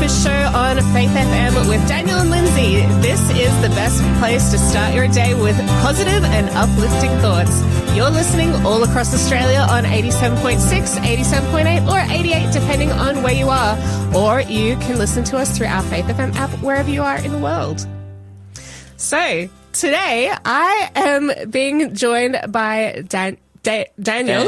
Breakfast Show on Faith FM with Daniel and Lindsay. This is the best place to start your day with positive and uplifting thoughts. You're listening all across Australia on 87.6, 87.8 or 88 depending on where you are. Or you can listen to us through our Faith FM app wherever you are in the world. So today I am being joined by Daniel. Livo.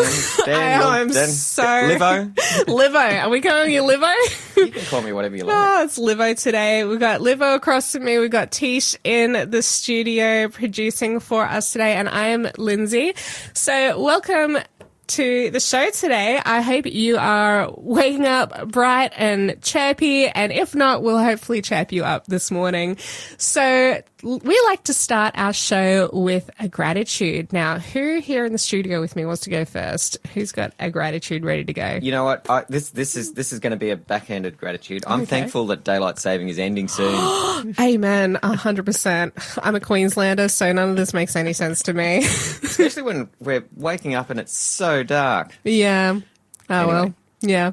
Livo. Are we calling you Livo? You can call me whatever you like. Oh, it's Livo today. We've got Livo across from me. We've got Tish in the studio producing for us today, and I am Lindsay. So welcome to the show today. I hope you are waking up bright and chirpy, and if not, we'll hopefully chirp you up this morning. So we like to start our show with a gratitude. Now, who here in the studio with me wants to go first? Who's got a gratitude ready to go? You know what? This is going to be a backhanded gratitude. I'm thankful that daylight saving is ending soon. Amen. 100%. I'm a Queenslander, so none of this makes any sense to me. Especially when we're waking up and it's so dark. Yeah. Oh, anyway. Well. Yeah.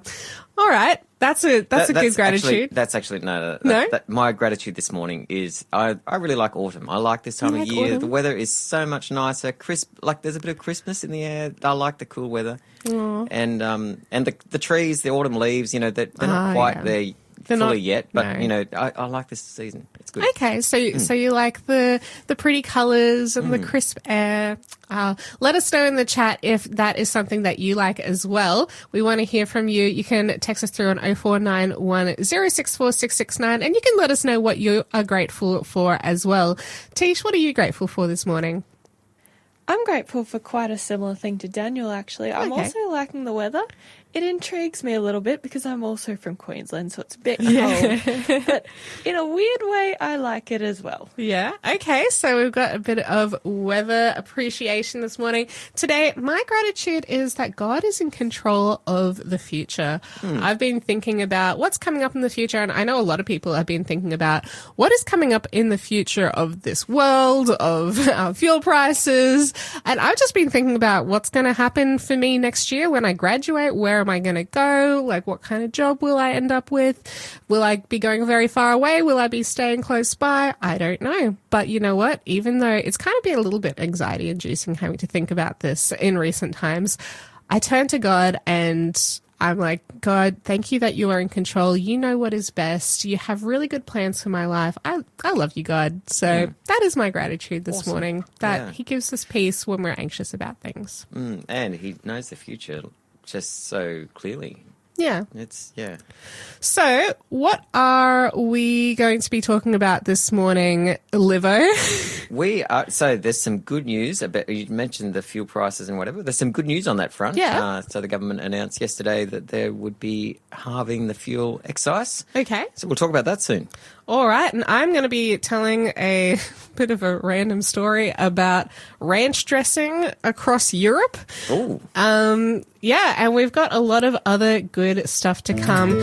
All right. That's a good gratitude. No. My gratitude this morning is I really like autumn. I like this time of year. Autumn? The weather is so much nicer, crisp. Like there's a bit of crispness in the air. I like the cool weather. Aww. And the trees, the autumn leaves. You know, they're not quite there fully yet, but no. You know, I like this season. It's good. Okay, so you like the pretty colours and the crisp air. Let us know in the chat if that is something that you like as well. We want to hear from you. You can text us through on 0491 064 669, and you can let us know what you are grateful for as well. Tish, what are you grateful for this morning? I'm grateful for quite a similar thing to Daniel, actually. I'm also liking the weather. It intrigues me a little bit because I'm also from Queensland, so it's a bit cold. But in a weird way, I like it as well. Yeah. Okay. So we've got a bit of weather appreciation this morning. Today, my gratitude is that God is in control of the future. I've been thinking about what's coming up in the future, and I know a lot of people have been thinking about what is coming up in the future of this world, of our fuel prices. And I've just been thinking about what's going to happen for me next year when I graduate. Where am I going to go? Like, what kind of job will I end up with? Will I be going very far away? Will I be staying close by? I don't know. But you know what? Even though it's kind of been a little bit anxiety inducing having to think about this in recent times, I turn to God and I'm like, God, thank you that you are in control. You know what is best. You have really good plans for my life. I love you, God. So that is my gratitude this morning, that He gives us peace when we're anxious about things. And He knows the future just so clearly. Yeah. Yeah. So what are we going to be talking about this morning, Livo? So there's some good news about, you mentioned the fuel prices and whatever. There's some good news on that front. Yeah. So the government announced yesterday that there would be halving the fuel excise. Okay. So we'll talk about that soon. All right, and I'm going to be telling a bit of a random story about ranch dressing across Europe. Oh. Yeah, and we've got a lot of other good stuff to come.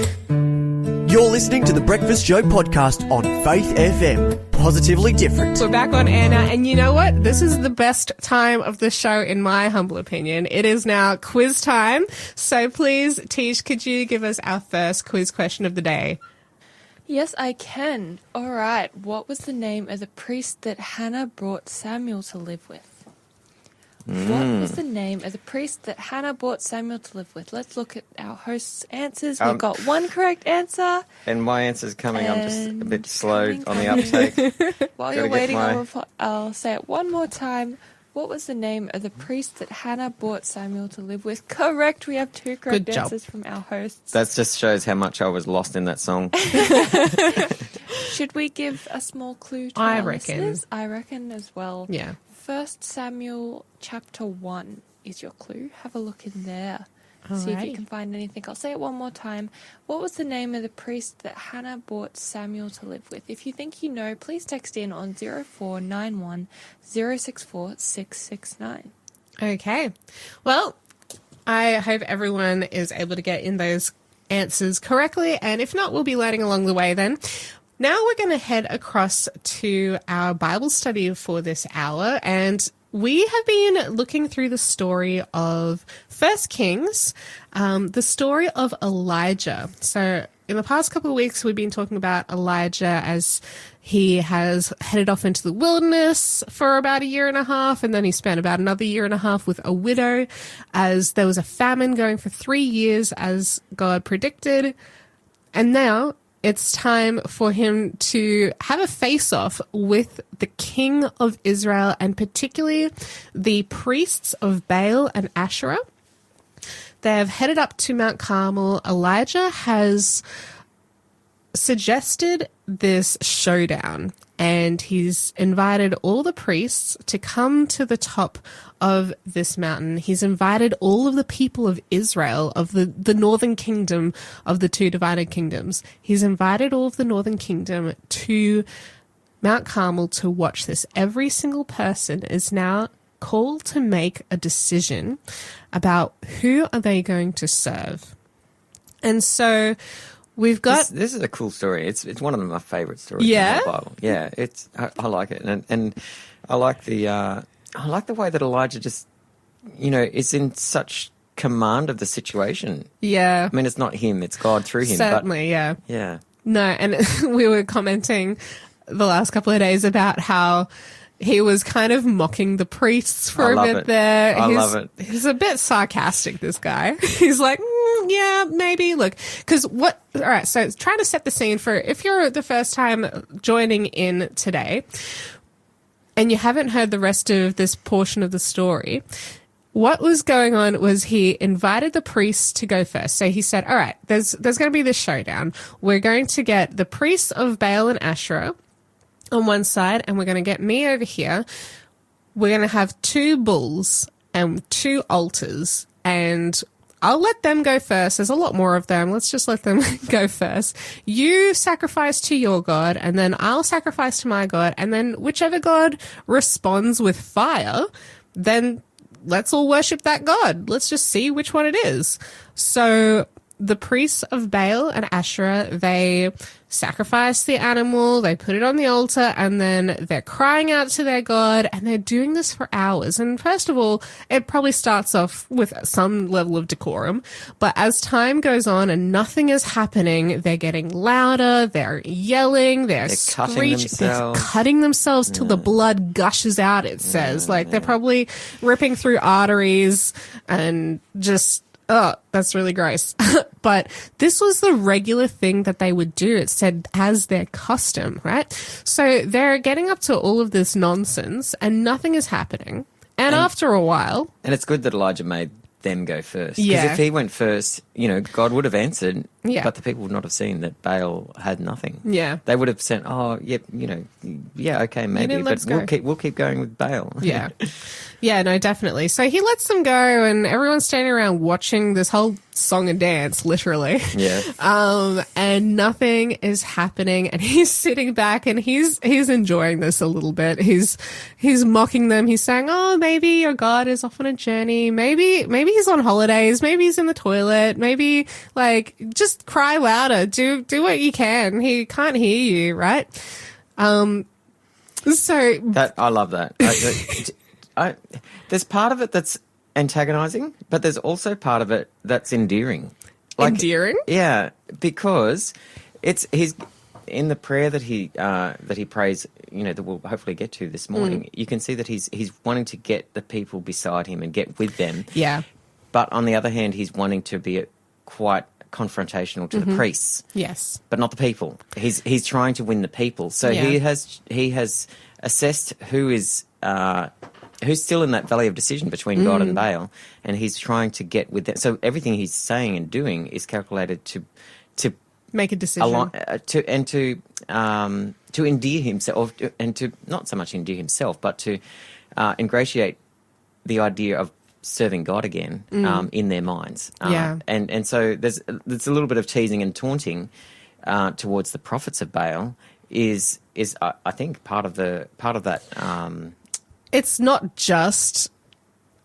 You're listening to the Breakfast Show podcast on Faith FM. Positively different. We're back on air now, and you know what? This is the best time of the show, in my humble opinion. It is now quiz time. So please, Tish, could you give us our first quiz question of the day? Yes, I can. All right. What was the name of the priest that Hannah brought Samuel to live with? What was the name of the priest that Hannah brought Samuel to live with? Let's look at our host's answers. We've got one correct answer. And my answer's coming. I'm just a bit slow on the uptake. While you're waiting, I'll say it one more time. What was the name of the priest that Hannah brought Samuel to live with? Correct. We have two correct answers from our hosts. That just shows how much I was lost in that song. Should we give a small clue to our listeners? I reckon as well. Yeah. 1 Samuel chapter 1 is your clue. Have a look in there. See if you can find anything. I'll say it one more time. What was the name of the priest that Hannah brought Samuel to live with? If you think you know, please text in on 0491 064 669. Okay. Well, I hope everyone is able to get in those answers correctly, and if not, we'll be learning along the way then. Now we're going to head across to our Bible study for this hour, and we have been looking through the story of 1 Kings, the story of Elijah. So in the past couple of weeks, we've been talking about Elijah as he has headed off into the wilderness for about 1.5 years, and then he spent about another 1.5 years with a widow, as there was a famine going for 3 years, as God predicted. And now it's time for him to have a face-off with the king of Israel, and particularly the priests of Baal and Asherah. They have headed up to Mount Carmel. Elijah has suggested this showdown, and he's invited all the priests to come to the top of this mountain. He's invited all of the people of Israel, of the northern kingdom of the two divided kingdoms. He's invited all of the northern kingdom to Mount Carmel to watch this. Every single person is now called to make a decision about who are they going to serve. And so we've got this is a cool story. It's one of my favorite stories in the Bible. Yeah, I like it, and I like the way that Elijah just is in such command of the situation. Yeah, I mean, it's not him; it's God through him. Certainly, but, yeah. No, and we were commenting the last couple of days about how he was kind of mocking the priests for a bit there. I love it. He's a bit sarcastic, this guy. He's like, yeah, maybe. Look, all right, so trying to set the scene for if you're the first time joining in today and you haven't heard the rest of this portion of the story, what was going on was he invited the priests to go first. So he said, all right, there's going to be this showdown. We're going to get the priests of Baal and Asherah on one side, and we're going to get me over here. We're going to have 2 bulls and 2 altars, and I'll let them go first. There's a lot more of them. Let's just let them go first. You sacrifice to your God, and then I'll sacrifice to my God, and then whichever God responds with fire, then let's all worship that God. Let's just see which one it is. So the priests of Baal and Asherah, they sacrifice the animal, they put it on the altar, and then they're crying out to their God, and they're doing this for hours. And first of all, it probably starts off with some level of decorum, but as time goes on and nothing is happening, they're getting louder, they're yelling, they're screeching, they're cutting themselves till the blood gushes out, it says. They're probably ripping through arteries and just... oh, that's really gross. But this was the regular thing that they would do. It said as their custom, right? So they're getting up to all of this nonsense and nothing is happening. And after a while... And it's good that Elijah made them go first. Yeah. Because if he went first, God would have answered, yeah. But the people would not have seen that Baal had nothing. Yeah. They would have said, oh, yep, okay, maybe, but we'll keep going with Baal. Yeah. Yeah, no, definitely. So he lets them go, and everyone's standing around watching this whole song and dance, literally. Yeah. And nothing is happening, and he's sitting back, and he's enjoying this a little bit. He's mocking them. He's saying, "Oh, maybe your God is off on a journey. Maybe he's on holidays. Maybe he's in the toilet. Maybe just cry louder. Do what you can. He can't hear you, right?" So that I love that. There's part of it that's antagonizing, but there's also part of it that's endearing. Endearing? Yeah, because he's in the prayer that he prays, that we'll hopefully get to this morning. You can see that he's wanting to get the people beside him and get with them. Yeah. But on the other hand, he's wanting to be quite confrontational to the priests. Yes. But not the people. He's trying to win the people. So he has assessed who's still in that valley of decision between God and Baal, and he's trying to get with that. So everything he's saying and doing is calculated to make a decision, to endear himself, and to not so much endear himself, but to ingratiate the idea of serving God again in their minds. And so there's a little bit of teasing and taunting towards the prophets of Baal. Is I think part of that. It's not just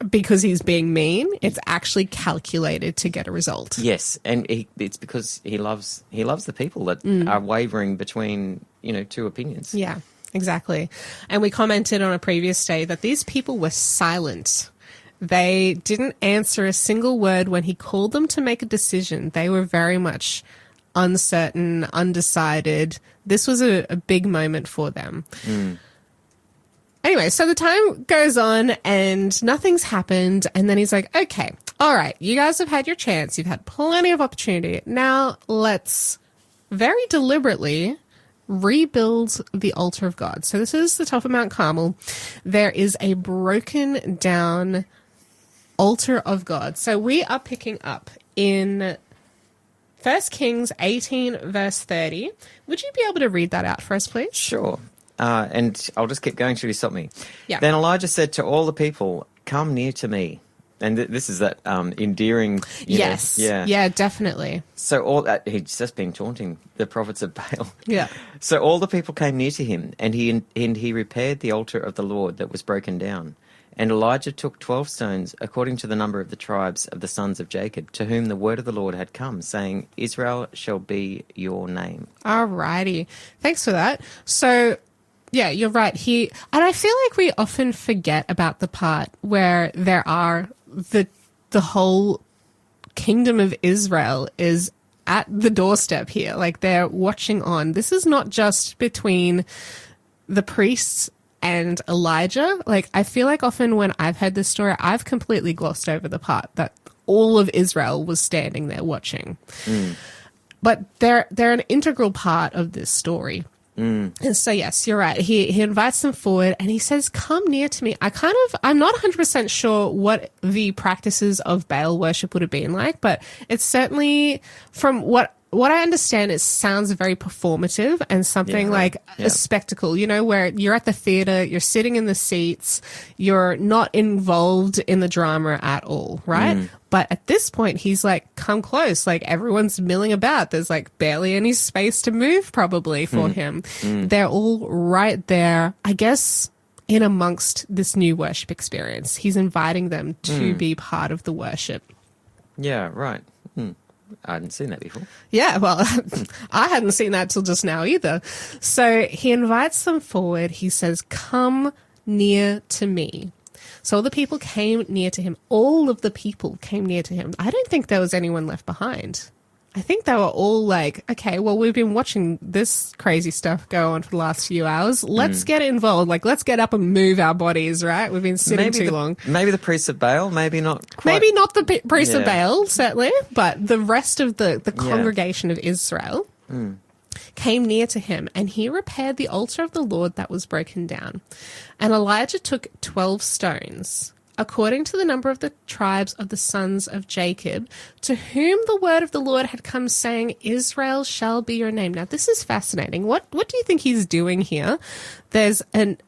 because he's being mean; it's actually calculated to get a result. Yes, and it's because he loves the people that are wavering between two opinions. Yeah, exactly. And we commented on a previous day that these people were silent. They didn't answer a single word when he called them to make a decision. They were very much uncertain, undecided. This was a big moment for them. Anyway, so the time goes on and nothing's happened. And then he's like, okay, all right, you guys have had your chance. You've had plenty of opportunity. Now let's very deliberately rebuild the altar of God. So this is the top of Mount Carmel. There is a broken down altar of God. So we are picking up in 1 Kings 18, verse 30. Would you be able to read that out for us, please? Sure. And I'll just keep going till you stop me. Yeah. Then Elijah said to all the people, come near to me. And this is that endearing... Yes. Yeah, definitely. So all that, he's just been taunting the prophets of Baal. Yeah. So all the people came near to him, and he repaired the altar of the Lord that was broken down. And Elijah took 12 stones, according to the number of the tribes of the sons of Jacob, to whom the word of the Lord had come, saying, Israel shall be your name. All righty. Thanks for that. So... yeah, you're right. And I feel like we often forget about the part where there are the whole kingdom of Israel is at the doorstep here. Like they're watching on. This is not just between the priests and Elijah. Like I feel like often when I've heard this story, I've completely glossed over the part that all of Israel was standing there watching. But they're an integral part of this story. And so, yes, you're right. He invites them forward and he says, come near to me. I'm not 100% sure what the practices of Baal worship would have been like, but it's certainly from what I understand, it sounds very performative and something like a spectacle, where you're at the theater, you're sitting in the seats, you're not involved in the drama at all, right? But at this point, he's like, come close. Like everyone's milling about. There's like barely any space to move probably for him. They're all right there, I guess, in amongst this new worship experience. He's inviting them to be part of the worship. Yeah, right. I hadn't seen that before. Yeah, well, I hadn't seen that till just now either. So he invites them forward. He says, come near to me. So all the people came near to him. All of the people came near to him. I don't think there was anyone left behind. I think they were all like, okay, well, we've been watching this crazy stuff go on for the last few hours. Let's get involved. Like, let's get up and move our bodies, right? We've been sitting too long. Maybe the priests of Baal, maybe not quite. Maybe not the priests of Baal, certainly, but the rest of the congregation of Israel came near to him, and he repaired the altar of the Lord that was broken down. And Elijah took 12 stones, according to the number of the tribes of the sons of Jacob, to whom the word of the Lord had come, saying, Israel shall be your name. Now, this is fascinating. What do you think he's doing here? There's an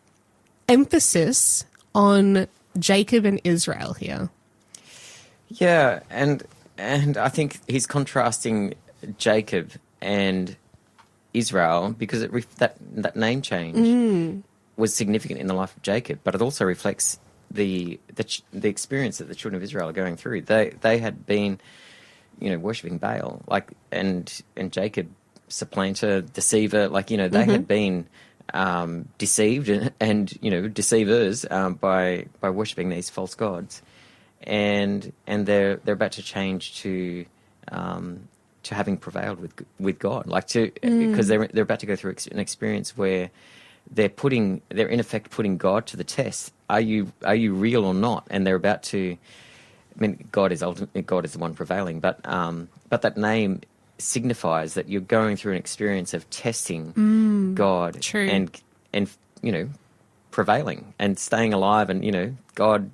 emphasis on Jacob and Israel here. Yeah, and I think he's contrasting Jacob and Israel because that name change was significant in the life of Jacob, but it also reflects the experience that the children of Israel are going through. They had been, worshipping Baal, and Jacob, supplanter, deceiver, they had been deceived and deceivers by worshipping these false gods, and they're about to change to having prevailed with God, because they're about to go through an experience where they're in effect putting God to the test. Are you real or not? And they're about to. I mean, God is the one prevailing, but that name signifies that you're going through an experience of testing God. True. and prevailing and staying alive, and God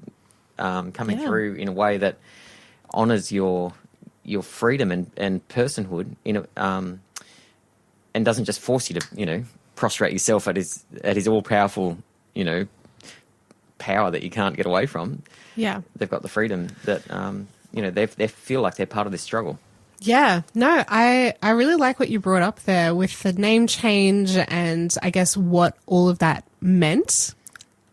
coming through in a way that honors your freedom and personhood, and doesn't just force you to prostrate yourself at his all powerful power that you can't get away from. Yeah, they've got the freedom that they feel like they're part of this struggle. Yeah, no, I really like what you brought up there with the name change and I guess what all of that meant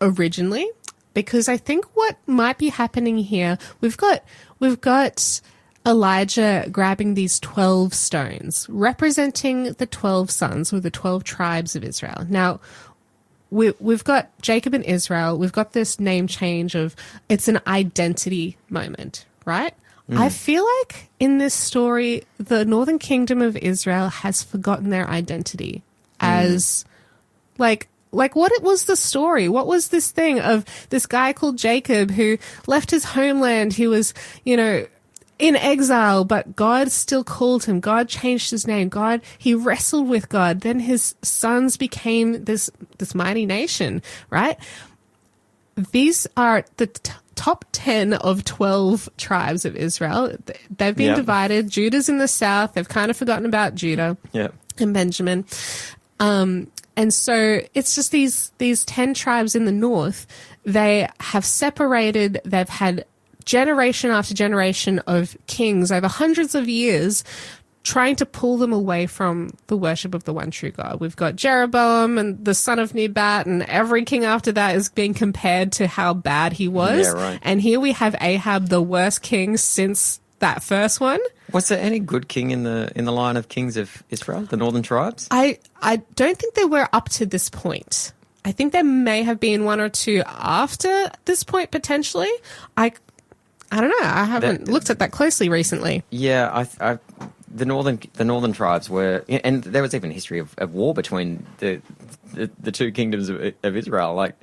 originally, because I think what might be happening here, we've got Elijah grabbing these 12 stones representing the 12 sons or the 12 tribes of Israel. Now, we've got Jacob and Israel. We've got this name change it's an identity moment, right? I feel like in this story, the northern kingdom of Israel has forgotten their identity as like what it was the story. What was this thing of this guy called Jacob who left his homeland? He was, in exile, but God still called him. God changed his name. He wrestled with God. Then his sons became this mighty nation, right? These are the top 10 of 12 tribes of Israel. They've been divided. Judah's in the south. They've kind of forgotten about Judah and Benjamin. And so it's just these 10 tribes in the north. They have separated. They've had generation after generation of kings over hundreds of years trying to pull them away from the worship of the one true God. We've got Jeroboam and the son of Nebat, and every king after that is being compared to how bad he was. Yeah, right. And here we have Ahab, the worst king since that first one. Was there any good king in the line of kings of Israel, the northern tribes? I don't think they were up to this point. I think there may have been one or two after this point, potentially. I don't know. I haven't looked at that closely recently. Yeah, the northern tribes were, and there was even history of war between the two kingdoms of Israel. Like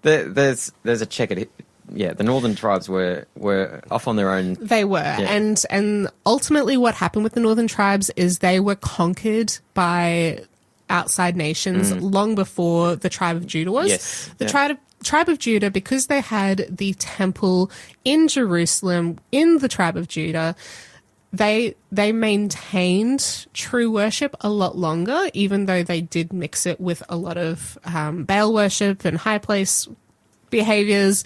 there's a checkered. Yeah, the northern tribes were off on their own. They were, and ultimately, what happened with the northern tribes is they were conquered by outside nations long before the tribe of Judah was. Yes. The tribe of Judah, because they had the temple in Jerusalem in the tribe of Judah, they maintained true worship a lot longer, even though they did mix it with a lot of Baal worship and high place behaviors.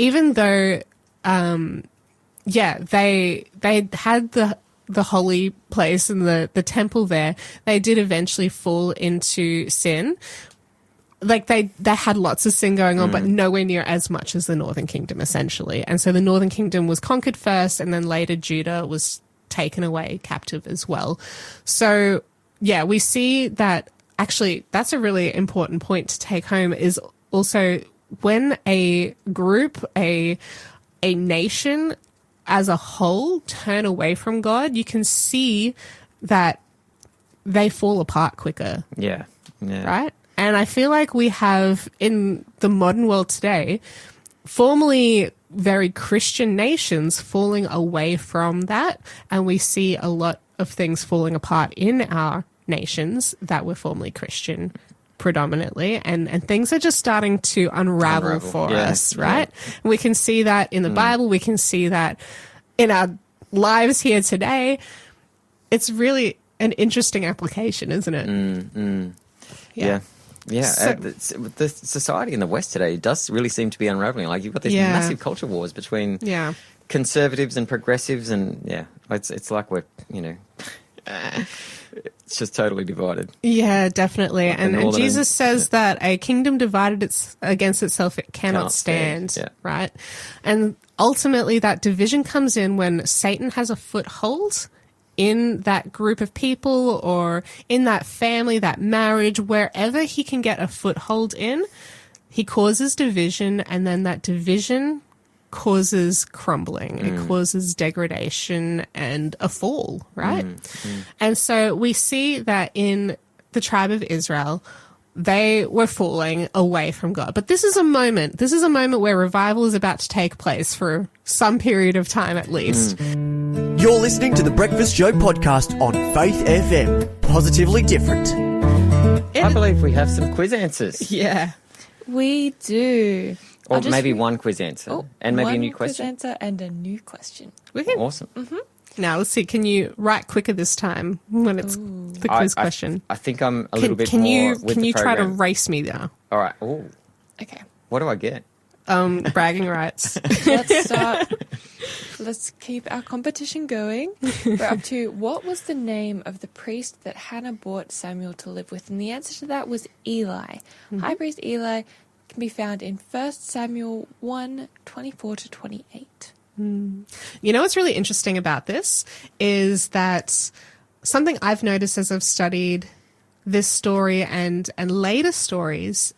Even though, they had the holy place and the temple there, they did eventually fall into sin. Like they had lots of sin going on, but nowhere near as much as the Northern Kingdom, essentially. And so the Northern Kingdom was conquered first, and then later Judah was taken away captive as well. So yeah, we see that actually that's a really important point to take home, is also when a group, a nation as a whole turn away from God, you can see that they fall apart quicker. Yeah. Right? And I feel like we have, in the modern world today, formerly very Christian nations falling away from that. And we see a lot of things falling apart in our nations that were formerly Christian predominantly. And things are just starting to unravel for us, right? Yeah. We can see that in the Bible. We can see that in our lives here today. It's really an interesting application, isn't it? Yeah. Yeah, so, the society in the West today does really seem to be unraveling. Like, you've got these massive culture wars between conservatives and progressives, and it's like we're, it's just totally divided. Yeah, definitely. Like and Jesus says that a kingdom divided against itself, it cannot stand, right? And ultimately that division comes in when Satan has a foothold in that group of people or in that family, that marriage, wherever he can get a foothold in, he causes division, and then that division causes crumbling. It causes degradation and a fall, right? And so we see that in the tribe of Israel, they were falling away from God. But this is a moment where revival is about to take place for some period of time at least. You're listening to the Breakfast Show podcast on Faith FM. Positively different. I believe we have some quiz answers. Yeah. We do. Or maybe one quiz answer. And maybe a new question. One quiz answer and a new question. Awesome. Now, let's see. Can you write quicker this time when it's the quiz question? I think I'm a little bit more with the Can you try to program. race me now? All right. Ooh. Okay. What do I get? Bragging rights. Let's start. Let's keep our competition going. We're up to, what was the name of the priest that Hannah brought Samuel to live with? And the answer to that was Eli. High priest Eli can be found in 1 Samuel 1:24-28. You know what's really interesting about this is that something I've noticed as I've studied this story and later stories.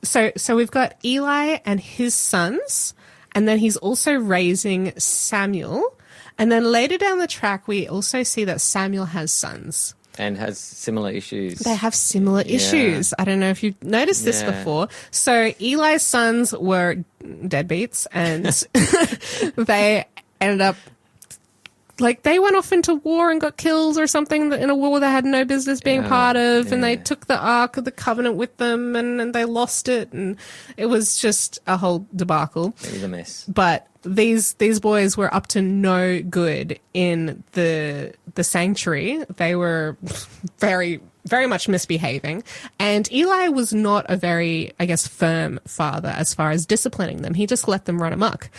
So we've got Eli and his sons, and then he's also raising Samuel. And then later down the track, we also see that Samuel has sons. And has similar issues. They have similar issues. I don't know if you've noticed this before. So Eli's sons were deadbeats, and they ended up, like, they went off into war and got killed or something in a war they had no business being part of, and they took the Ark of the Covenant with them, and they lost it, and it was just a whole debacle. It was a mess. But these boys were up to no good in the sanctuary. They were very, very much misbehaving. And Eli was not a very, I guess, firm father as far as disciplining them. He just let them run amok.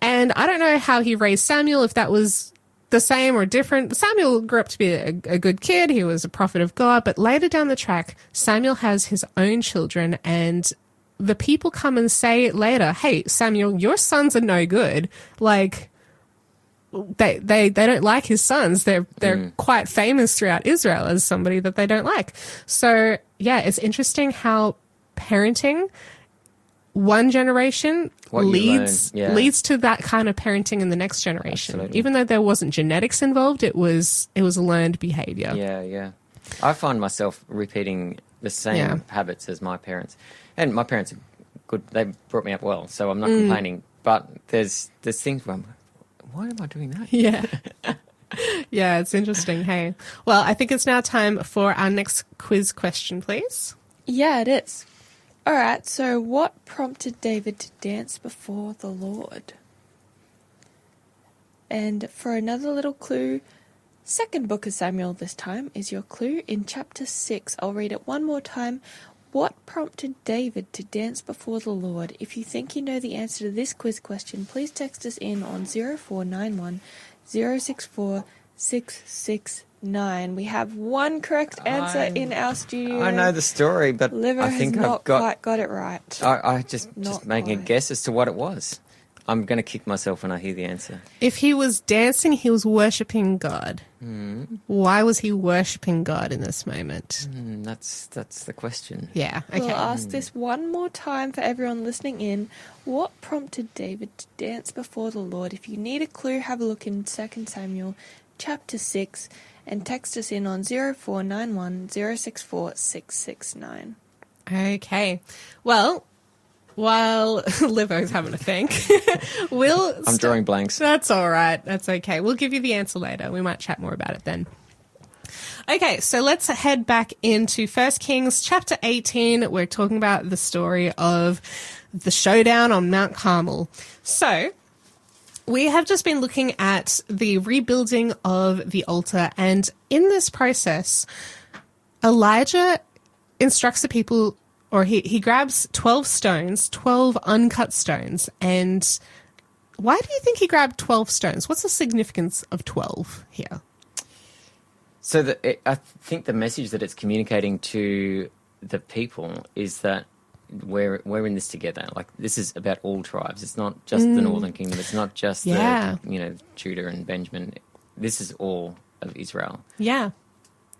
And I don't know how he raised Samuel, if that was the same or different. Samuel grew up to be a good kid. He was a prophet of God. But later down the track, Samuel has his own children, and the people come and say later, hey, Samuel, your sons are no good. Like, they don't like his sons. They're quite famous throughout Israel as somebody that they don't like. So, yeah, it's interesting how parenting one generation leads to that kind of parenting in the next generation. Absolutely. Even though there wasn't genetics involved, it was learned behavior. Yeah. I find myself repeating the same habits as my parents. And my parents are good. They brought me up well, so I'm not complaining. But there's things where I'm like, why am I doing that? Yeah. Yeah, it's interesting. Hey. Well, I think it's now time for our next quiz question, please. Yeah, it is. All right, so what prompted David to dance before the Lord? And for another little clue, second book of Samuel this time is your clue in chapter 6. I'll read it one more time. What prompted David to dance before the Lord? If you think you know the answer to this quiz question, please text us in on 0491 064 669. We have one correct answer in our studio. I know the story, but Liver I think has not I've got... quite got it right. I just making a guess as to what it was. I'm going to kick myself when I hear the answer. If he was dancing, he was worshipping God. Why was he worshipping God in this moment? That's the question. Yeah, okay. We'll ask this one more time for everyone listening in. What prompted David to dance before the Lord? If you need a clue, have a look in 2 Samuel chapter 6 and text us in on 0491 064 669. Okay. Well, while Livo's having a think, I'm drawing blanks. That's all right. That's okay. We'll give you the answer later. We might chat more about it then. Okay, so let's head back into 1 Kings chapter 18. We're talking about the story of the showdown on Mount Carmel. So we have just been looking at the rebuilding of the altar, and in this process, Elijah instructs the people, or he grabs 12 stones, 12 uncut stones. And why do you think he grabbed 12 stones? What's the significance of 12 here? So I think the message that it's communicating to the people is that we're in this together. Like, this is about all tribes. It's not just the Northern Kingdom. It's not just Judah and Benjamin. This is all of Israel. Yeah.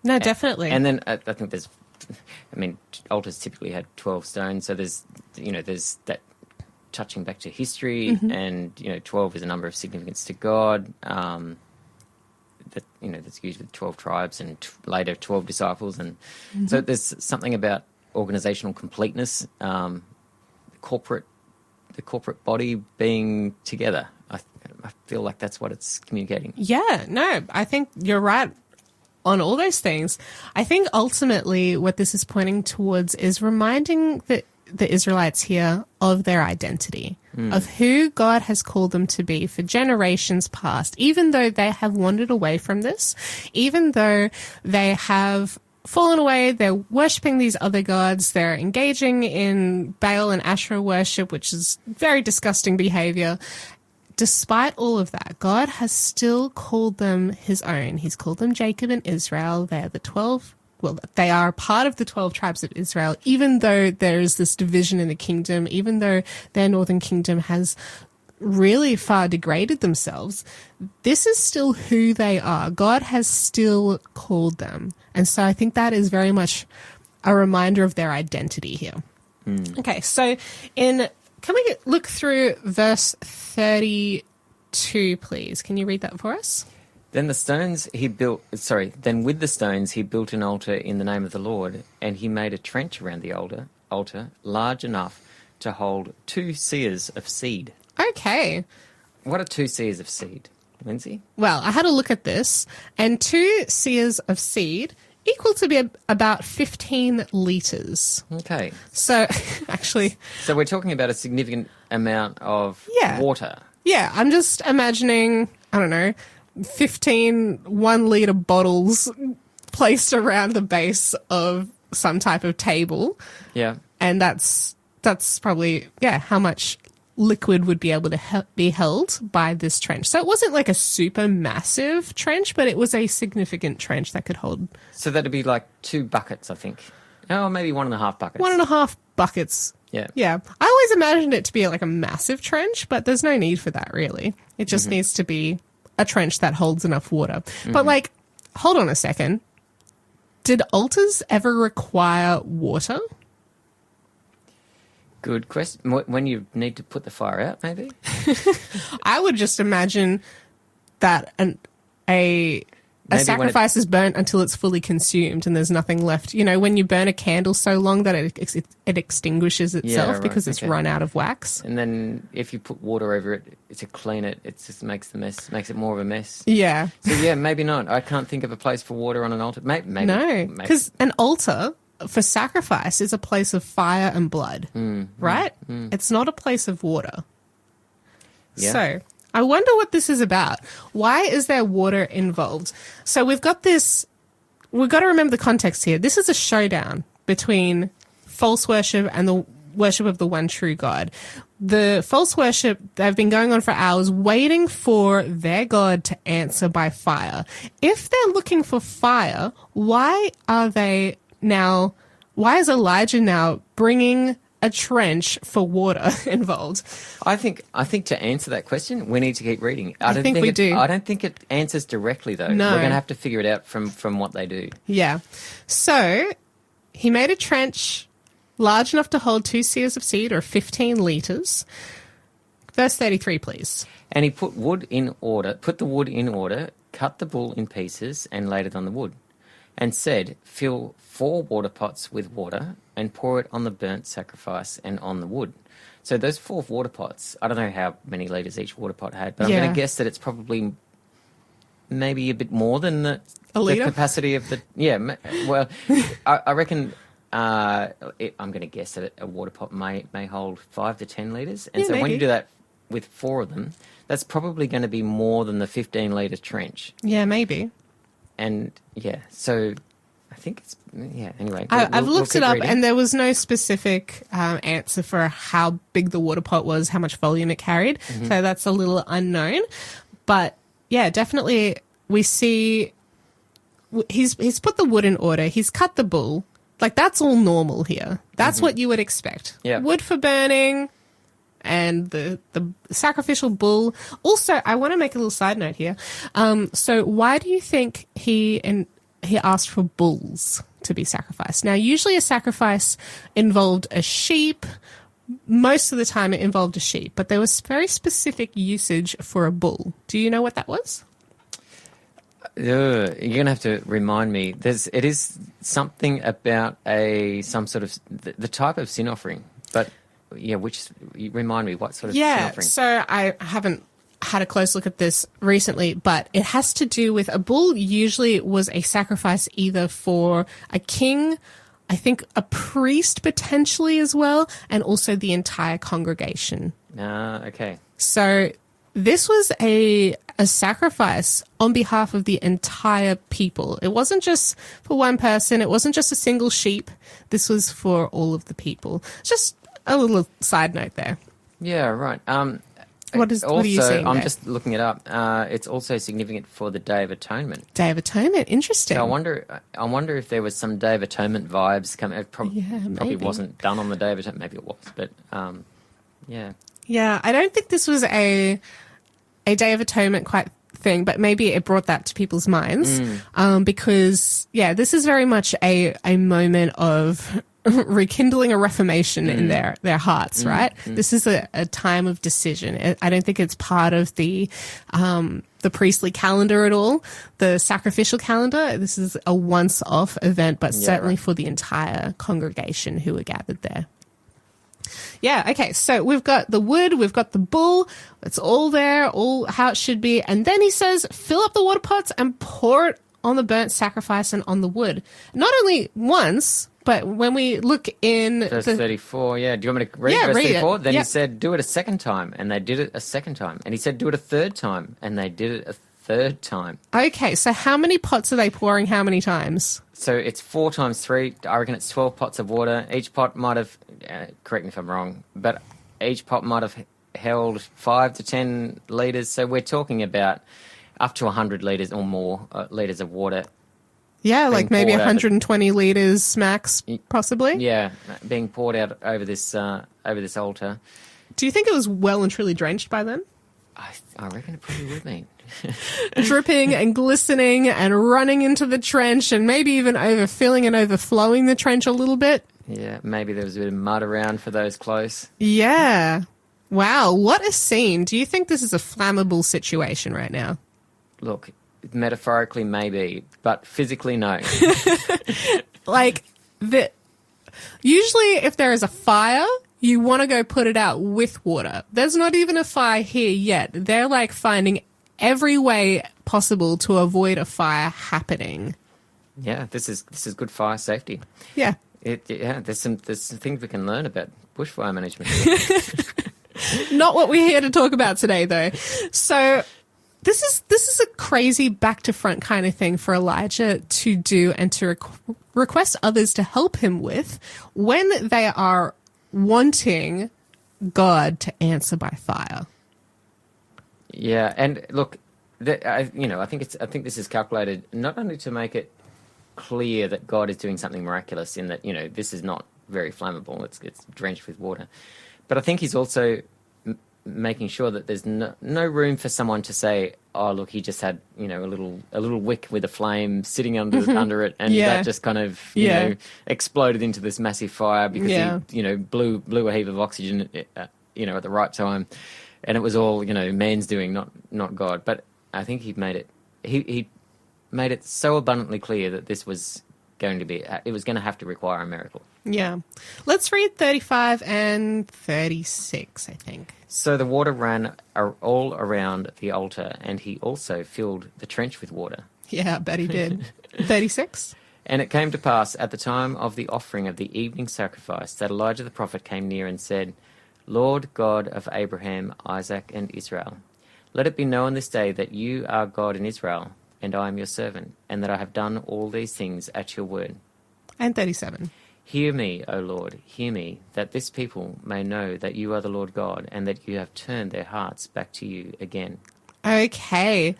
No, definitely. And then I think altars typically had 12 stones, so there's that touching back to history, and 12 is a number of significance to God. That's used with 12 tribes and later 12 disciples, and so there's something about organizational completeness, the corporate body being together. I feel like that's what it's communicating. Yeah, no, I think you're right on all those things. I think ultimately what this is pointing towards is reminding the Israelites here of their identity, of who God has called them to be for generations past, even though they have wandered away from this, even though they have fallen away, they're worshipping these other gods, they're engaging in Baal and Asherah worship, which is very disgusting behavior. Despite all of that, God has still called them his own. He's called them Jacob and Israel. They're the 12. Well, they are part of the 12 tribes of Israel, even though there's this division in the kingdom, even though their northern kingdom has really far degraded themselves. This is still who they are. God has still called them. And so I think that is very much a reminder of their identity here. Okay, so can we look through verse 32 2, please. Can you read that for us? Then with the stones he built an altar in the name of the Lord, and he made a trench around the altar large enough to hold 2 seahs of seed. Okay. What are 2 seahs of seed, Lindsay? Well, I had a look at this, and 2 seahs of seed equal to be about 15 litres. Okay. So, actually... So we're talking about a significant amount of water. Yeah, I'm just imagining, I don't know, 15 1-litre bottles placed around the base of some type of table. Yeah. And that's probably, how much liquid would be able to be held by this trench. So it wasn't like a super massive trench, but it was a significant trench that could hold. So that'd be like 2 buckets, I think. Oh, maybe 1.5 buckets. 1.5 buckets. Yeah. Yeah. I always imagined it to be like a massive trench, but there's no need for that, really. It just needs to be a trench that holds enough water. But, like, hold on a second. Did altars ever require water? Good question. When you need to put the fire out, maybe? I would just imagine that a sacrifice is burnt until it's fully consumed and there's nothing left. You know, when you burn a candle so long that it extinguishes itself because it's run out of wax. And then if you put water over it to clean it, it just makes it more of a mess. Yeah. So, yeah, maybe not. I can't think of a place for water on an altar. Maybe. No, because an altar for sacrifice is a place of fire and blood, right? It's not a place of water. Yeah. So I wonder what this is about. Why is there water involved? So we've got to remember the context here. This is a showdown between false worship and the worship of the one true God. The false worship, they've been going on for hours waiting for their God to answer by fire. If they're looking for fire, why is Elijah now bringing a trench for water involved? I think to answer that question, we need to keep reading. I think we do. I don't think it answers directly, though. No. We're going to have to figure it out from what they do. Yeah. So he made a trench large enough to hold 2 seahs of seed, or 15 litres. Verse 33, please. And he put the wood in order, cut the bull in pieces, and laid it on the wood, and said, fill 4 water pots with water and pour it on the burnt sacrifice and on the wood. So those 4 water pots, I don't know how many litres each water pot had, but I'm going to guess that it's probably maybe a bit more than the capacity of the... Yeah, well, I reckon... I'm going to guess that a water pot may hold 5 to 10 litres. And so when you do that with 4 of them, that's probably going to be more than the 15-litre trench. Yeah, maybe. And, so I think it's... Yeah, anyway. I've looked it up, and there was no specific answer for how big the water pot was, how much volume it carried. Mm-hmm. So that's a little unknown. But, yeah, definitely we see... He's put the wood in order. He's cut the bull. Like, that's all normal here. That's what you would expect. Yeah. Wood for burning and the sacrificial bull. Also, I want to make a little side note here. So why do you think he asked for bulls to be sacrificed? Now, usually a sacrifice involved a sheep. Most of the time it involved a sheep, but there was very specific usage for a bull. Do you know what that was? You're going to have to remind me. It is something about some sort of the type of sin offering, but remind me what sort of sin offering. So I haven't had a close look at this recently, but it has to do with a bull. Usually was a sacrifice either for a king, I think a priest potentially as well, and also the entire congregation. Okay. So this was a sacrifice on behalf of the entire people. It wasn't just for one person. It wasn't just a single sheep. This was for all of the people. Just a little side note there. Yeah, right. What are you saying I'm there? just looking it up. It's also significant for the Day of Atonement. Day of Atonement, interesting. So I wonder if there was some Day of Atonement vibes coming. It probably wasn't done on the Day of Atonement. Maybe it was, but yeah. Yeah, I don't think this was a Day of Atonement quite thing, but maybe it brought that to people's minds because, this is very much a moment of rekindling a reformation in their hearts, right? This is a time of decision. I don't think it's part of the priestly calendar at all, the sacrificial calendar. This is a once-off event, but certainly for the entire congregation who were gathered there. Yeah, okay, so we've got the wood, we've got the bull, it's all there, all how it should be. And then he says, fill up the water pots and pour it on the burnt sacrifice and on the wood. Not only once, but when we look in verse 34, do you want me to read verse read 34? it. Then he said, do it a second time, and they did it a second time. And he said, do it a third time, and they did it a third time. Okay, so how many pots are they pouring how many times? So it's 4 times 3. I reckon it's 12 pots of water. Each pot might have, correct me if I'm wrong, but each pot might have held 5 to 10 litres. So we're talking about up to 100 litres or more litres of water. Yeah, like maybe 120 litres max, possibly. Yeah, being poured out over this altar. Do you think it was well and truly drenched by then? I reckon it probably would be. Dripping and glistening and running into the trench and maybe even overfilling and overflowing the trench a little bit. Yeah, maybe there was a bit of mud around for those close. Yeah. Wow, what a scene. Do you think this is a flammable situation right now? Look, metaphorically maybe, but physically no. Like, usually if there is a fire, you want to go put it out with water. There's not even a fire here yet. They're like finding every way possible to avoid a fire happening. Yeah, this is good fire safety. Yeah. There's some things we can learn about bushfire management. Not what we're here to talk about today, though. So this is a crazy back to front kind of thing for Elijah to do and to request others to help him with when they are wanting God to answer by fire. Yeah, and look, I think this is calculated not only to make it clear that God is doing something miraculous in that, this is not very flammable, it's drenched with water, but I think he's also making sure that there's no room for someone to say, oh, look, he just had, a little wick with a flame sitting under it, and that just kind of, exploded into this massive fire because he, blew a heap of oxygen, at the right time. And it was all, man's doing, not God. But I think he made it so abundantly clear that this was going to have to require a miracle. Yeah. Let's read 35 and 36, I think. So the water ran all around the altar, and he also filled the trench with water. Yeah, I bet he did. 36? And it came to pass at the time of the offering of the evening sacrifice that Elijah the prophet came near and said, Lord God of Abraham, Isaac, and Israel, let it be known this day that you are God in Israel, and I am your servant, and that I have done all these things at your word. And 37. Hear me, O Lord, hear me, that this people may know that you are the Lord God, and that you have turned their hearts back to you again. Okay.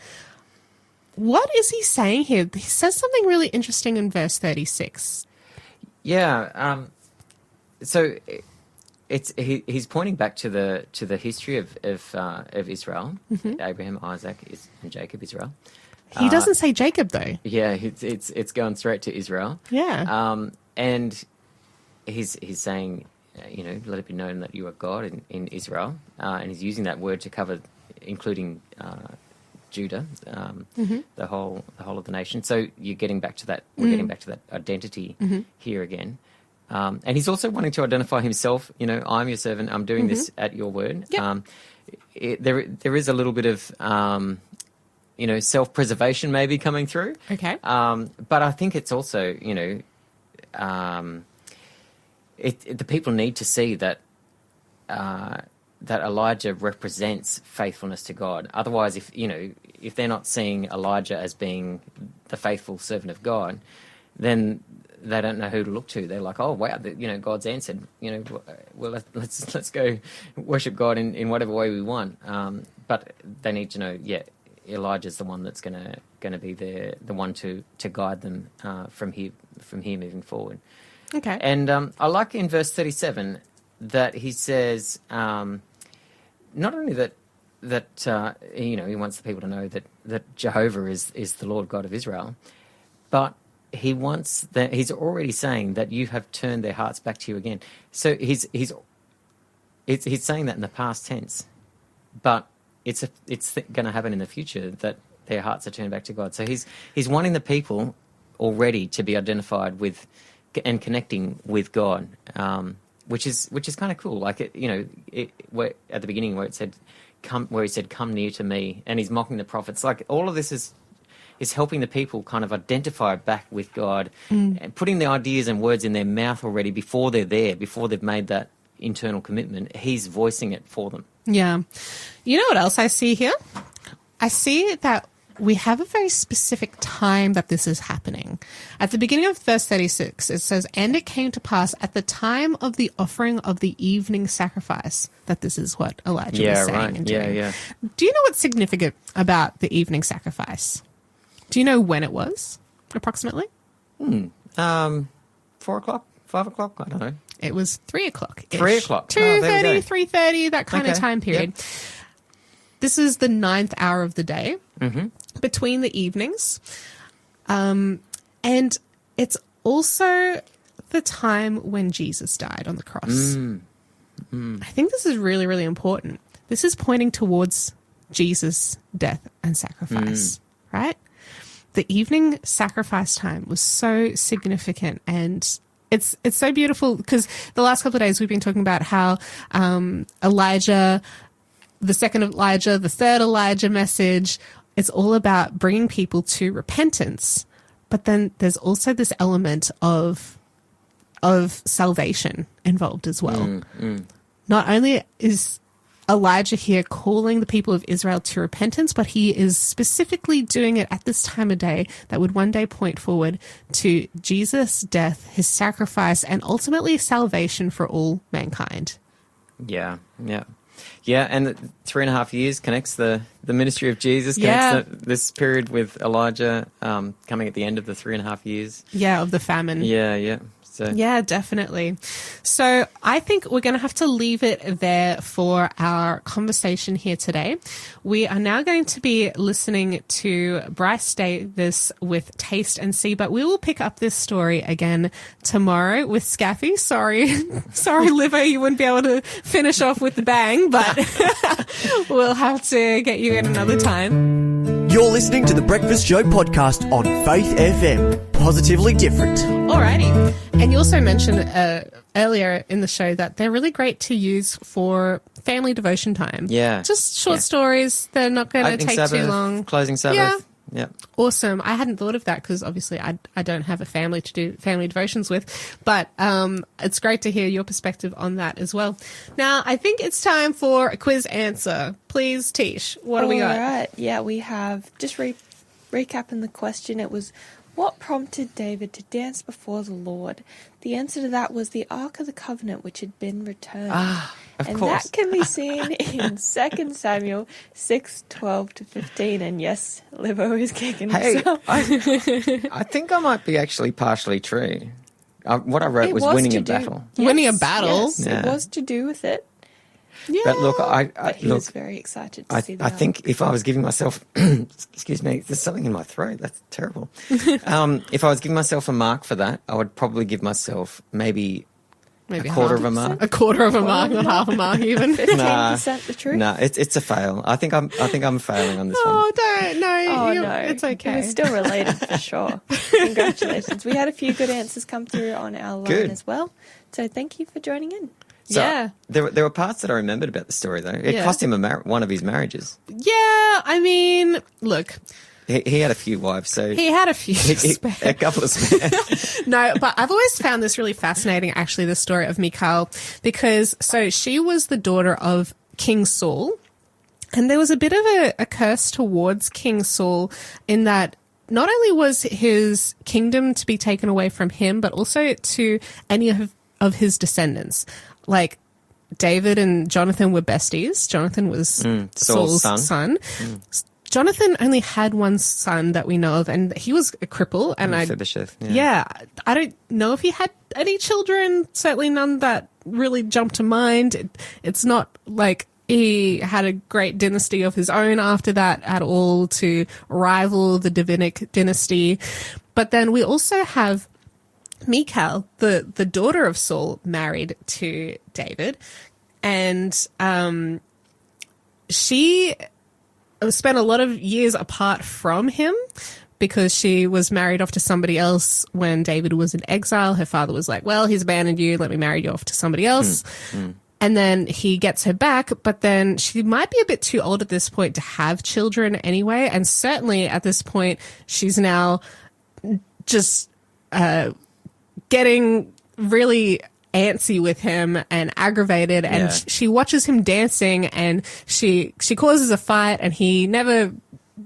What is he saying here? He says something really interesting in verse 36. Yeah. So he's pointing back to the history of Israel, Abraham, Isaac, and Jacob, Israel. He doesn't say Jacob though. Yeah, it's going straight to Israel. Yeah. And he's saying, let it be known that you are God in Israel, and he's using that word to cover, including Judah, the whole of the nation. So you're getting back to that. We're getting back to that identity here again. And he's also wanting to identify himself. I'm your servant. I'm doing this at your word. Yep. There is a little bit of self-preservation maybe coming through. Okay. But I think it's also the people need to see that Elijah represents faithfulness to God. Otherwise, if they're not seeing Elijah as being the faithful servant of God, then they don't know who to look to. They're like, oh wow, God's answered. Well, let's go worship God in whatever way we want. But they need to know, Elijah's the one that's going to be the one to guide them from here moving forward. Okay. And I like in verse 37 that he says not only that he wants the people to know that Jehovah is the Lord God of Israel, but he wants that. He's already saying that you have turned their hearts back to you again. So he's saying that in the past tense, but it's going to happen in the future that their hearts are turned back to God. So he's wanting the people already to be identified with and connecting with God, which is kind of cool. Like where, at the beginning where it said, "Come," where he said, "Come near to me," and he's mocking the prophets. Like all of this is helping the people kind of identify back with God, and putting the ideas and words in their mouth already before they're there, before they've made that internal commitment. He's voicing it for them. Yeah. You know what else I see here? I see that we have a very specific time that this is happening. At the beginning of verse 36, it says, "And it came to pass at the time of the offering of the evening sacrifice," that this is what Elijah was saying. Right. And doing. Yeah. Do you know what's significant about the evening sacrifice? Do you know when it was, approximately? 4 o'clock, 5 o'clock, I don't know. It was 3 o'clock. 3 o'clock. 2:30, 3:30, that kind of time period. Yep. This is the 9th hour of the day, between the evenings. And it's also the time when Jesus died on the cross. I think this is really, really important. This is pointing towards Jesus' death and sacrifice, right? The evening sacrifice time was so significant, and it's so beautiful because the last couple of days we've been talking about how Elijah, the second Elijah, the third Elijah message, it's all about bringing people to repentance. But then there's also this element of salvation involved as well. Not only is Elijah here calling the people of Israel to repentance, but he is specifically doing it at this time of day that would one day point forward to Jesus' death, his sacrifice, and ultimately salvation for all mankind. Yeah, and the 3.5 years connects the ministry of Jesus, connects this period with Elijah coming at the end of the 3.5 years. Yeah, of the famine. Yeah. So. Yeah, definitely. So I think we're going to have to leave it there for our conversation here today. We are now going to be listening to Bryce Davis with Taste and See, but we will pick up this story again tomorrow with Skafy. Sorry, Liver, you wouldn't be able to finish off with the bang, but we'll have to get you in another time. You're listening to the Breakfast Show podcast on Faith FM. Positively different. Alrighty. And you also mentioned earlier in the show that they're really great to use for family devotion time. Yeah. Just short stories. They're not going to take Sabbath, too long. Closing Sabbath. Yeah. Awesome. I hadn't thought of that because obviously I don't have a family to do family devotions with, but it's great to hear your perspective on that as well. Now, I think it's time for a quiz answer. Please, Tish, what do we got? All right. Yeah, we have just recapping the question. It was, what prompted David to dance before the Lord? The answer to that was the Ark of the Covenant, which had been returned. Of course. That can be seen in 2 Samuel 6:12-15. And yes, Livo is kicking himself. I think I might be actually partially true. What I wrote was winning a battle. Yes, Winning a battle? Yes, it was to do with it. Yeah. But look, But he was very excited to see that. I think if I was giving myself, excuse me, there's something in my throat. That's terrible. If I was giving myself a mark for that, I would probably give myself maybe a quarter of a mark. A quarter of a mark, not half a mark even. 15% the truth. No, it's a fail. I think I'm failing on this one. Oh, don't. No, No, it's okay. It was still related for sure. Congratulations. We had a few good answers come through on our line as well. So thank you for joining in. So, there were parts that I remembered about the story, though. It cost him one of his marriages. Yeah, I mean, look. He had a few wives, so... He had a few spare. A couple of spare. No, but I've always found this really fascinating, actually, the story of Michal, because, so she was the daughter of King Saul, and there was a bit of a curse towards King Saul in that not only was his kingdom to be taken away from him, but also to any of his descendants. Like, David and Jonathan were besties. Jonathan was Saul's son. Jonathan only had one son that we know of, and he was a cripple. And I don't know if he had any children. Certainly none that really jumped to mind. It's not like he had a great dynasty of his own after that at all to rival the Davidic dynasty. But then we also have Michal, the daughter of Saul, married to David, and she spent a lot of years apart from him because she was married off to somebody else when David was in exile. Her father was like, well, he's abandoned you, let me marry you off to somebody else. And then he gets her back, but then she might be a bit too old at this point to have children anyway, and certainly at this point she's now just getting really antsy with him and aggravated, and she watches him dancing, and she causes a fight, and he never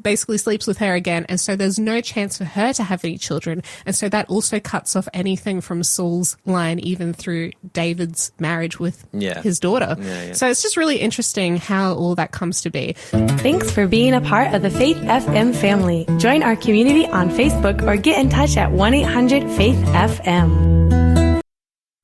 basically sleeps with her again, and so there's no chance for her to have any children, and so that also cuts off anything from Saul's line, even through David's marriage with his daughter. So it's just really interesting how all that comes to be. Thanks for being a part of the Faith FM family. Join our community on Facebook or get in touch at 1-800-FAITH-FM.